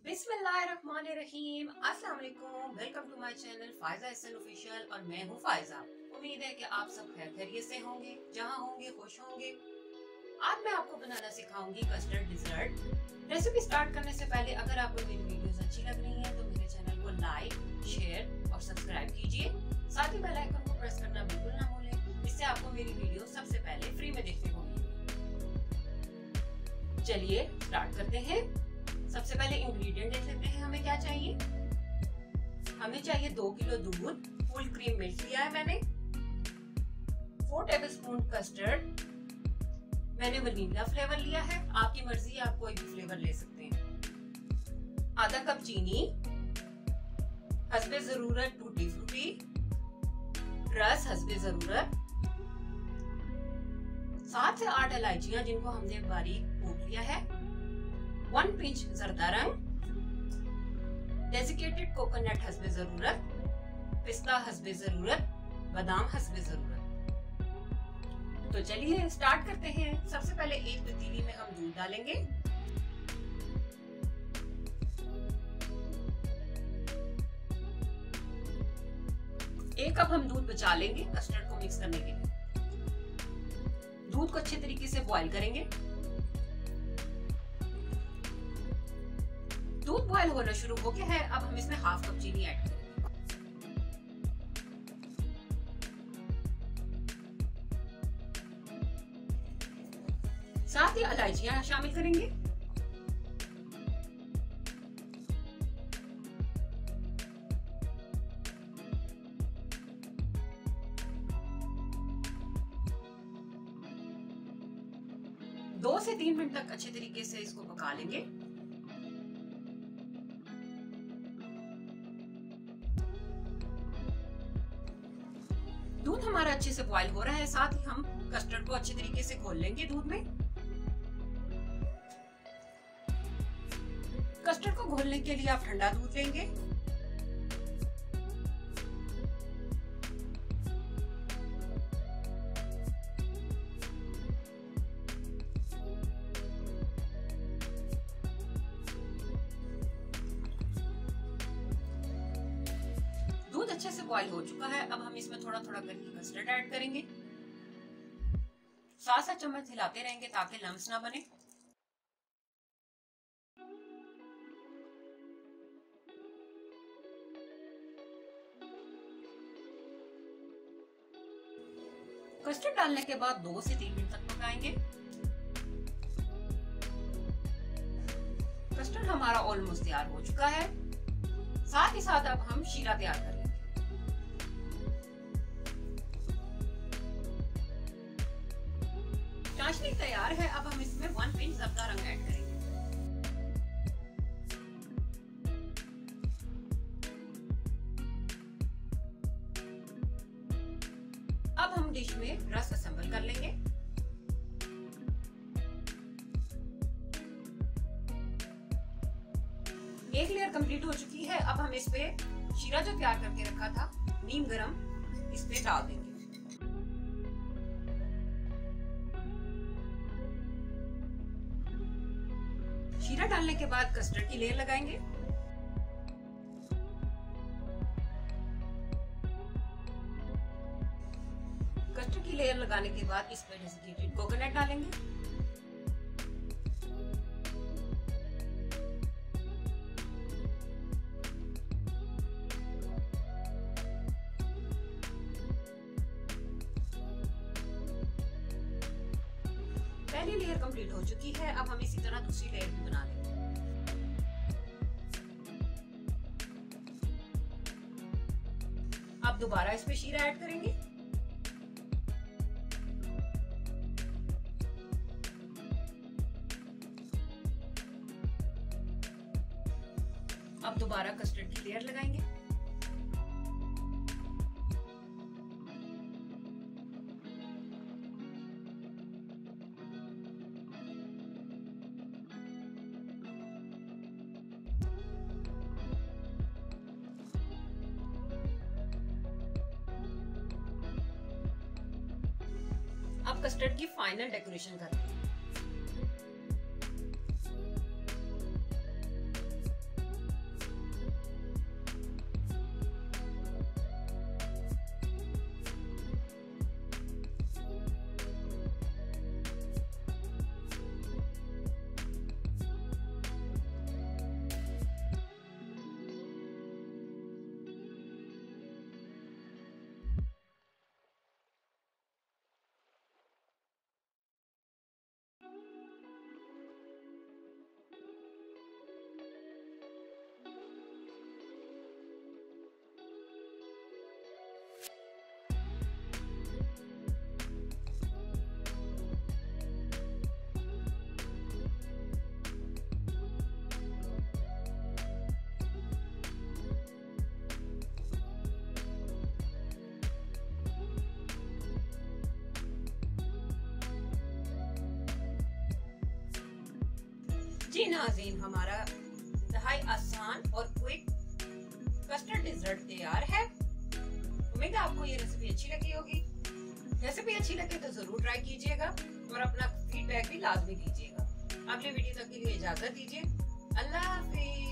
बिस्मिल्लाहिर्रहमानिर्रहीम, अस्सलाम वालेकुम। Welcome to my channel Faiza Ehsan official और मैं हूँ फायजा। उम्मीद है कि आप सब खैर खैरियत से होंगे, जहाँ होंगे खुश होंगे। आज मैं आपको बनाना सिखाऊंगी कस्टर्ड डिजर्ट। रेसिपी स्टार्ट करने से पहले अगर आपको मेरी वीडियोस अच्छी लग रही हैं तो मेरे चैनल को लाइक, शेयर और सब्सक्राइब कीजिए। साथ ही बेल आइकन को प्रेस करना बिल्कुल ना भूलें, इससे आपको मेरी वीडियो सबसे पहले फ्री में देखने को मिलेगी। चलिए स्टार्ट करते हैं। सबसे पहले इंग्रेडिएंट देख लेते हैं हमें क्या चाहिए। हमें चाहिए 2 किलो दूध, फुल क्रीम मिल्क लिया है मैंने, 4 टेबलस्पून कस्टर्ड, मैंने वनीला फ्लेवर लिया है, आपकी मर्जी, आप कोई भी फ्लेवर ले सकते हैं। आधा कप चीनी, हस्बे जरूरत टूटी फ्रूटी, रस हस्बे जरूरत, 7 से 8 इलायचियां जिनको हमने बारीक कूट लिया है, 1 पिंच जर्दा रंग, डेजिकेटेड कोकोनट हस्बे जरूरत, पिस्ता हस्बे जरूरत, बादाम हस्बे जरूरत। तो चलिए स्टार्ट करते हैं। सबसे पहले एक पतीली में हम दूध डालेंगे। एक कप हम दूध बचा लेंगे कस्टर्ड को मिक्स करने के लिए। दूध को अच्छे तरीके से बॉईल करेंगे। दूध बॉयल होना शुरू हो गया है, अब हम इसमें हाफ कप चीनी ऐड करेंगे। साथ ही इलायचियां शामिल करेंगे। दो से 3 मिनट तक अच्छे तरीके से इसको पका लेंगे। दूध हमारा अच्छे से बॉईल हो रहा है, साथ ही हम कस्टर्ड को अच्छे तरीके से घोल लेंगे दूध में। कस्टर्ड को घोलने के लिए आप ठंडा दूध लेंगे। दूध अच्छे से बॉईल हो चुका है, अब हम इसमें थोड़ा थोड़ा करके कस्टर्ड ऐड करेंगे। 7 चम्मच हिलाते रहेंगे ताकि लम्स ना बने। कस्टर्ड डालने के बाद 2 से 3 मिनट तक पकाएंगे। कस्टर्ड हमारा ऑलमोस्ट तैयार हो चुका है। साथ ही साथ अब हम शीरा तैयार कर लेंगे। चाशनी तैयार है, अब हम इसमें 1 पिंच जर्दा रंग ऐड करेंगे। अब हम डिश में रस असेंबल कर लेंगे। एक लेयर कंप्लीट हो चुकी है, अब हम इस पे शीरा जो तैयार करके रखा था नीम गरम इस पे डाल देंगे। शीरा डालने के बाद कस्टर्ड की लेयर लगाएंगे। कस्टर्ड की लेयर लगाने के बाद इस पे डेसिकेटेड कोकोनट डालेंगे। पहली लेयर कंप्लीट हो चुकी है, अब हम इसी तरह दूसरी लेयर भी बना लेंगे। अब दोबारा इस पे शीरा ऐड करेंगे। अब दोबारा कस्टर्ड की लेयर लगाएंगे। अब कस्टर्ड की फाइनल डेकोरेशन करते हैं। जी नाज़रीन, हमारा इंतहाई आसान और क्विक कस्टर्ड डिजर्ट तैयार है। उम्मीद है आपको ये रेसिपी अच्छी लगी होगी। रेसिपी अच्छी लगे तो जरूर ट्राई कीजिएगा और अपना फीडबैक भी लाजमी दीजिएगा। अगले वीडियो तक के लिए इजाजत दीजिए। अल्लाह हाफिज।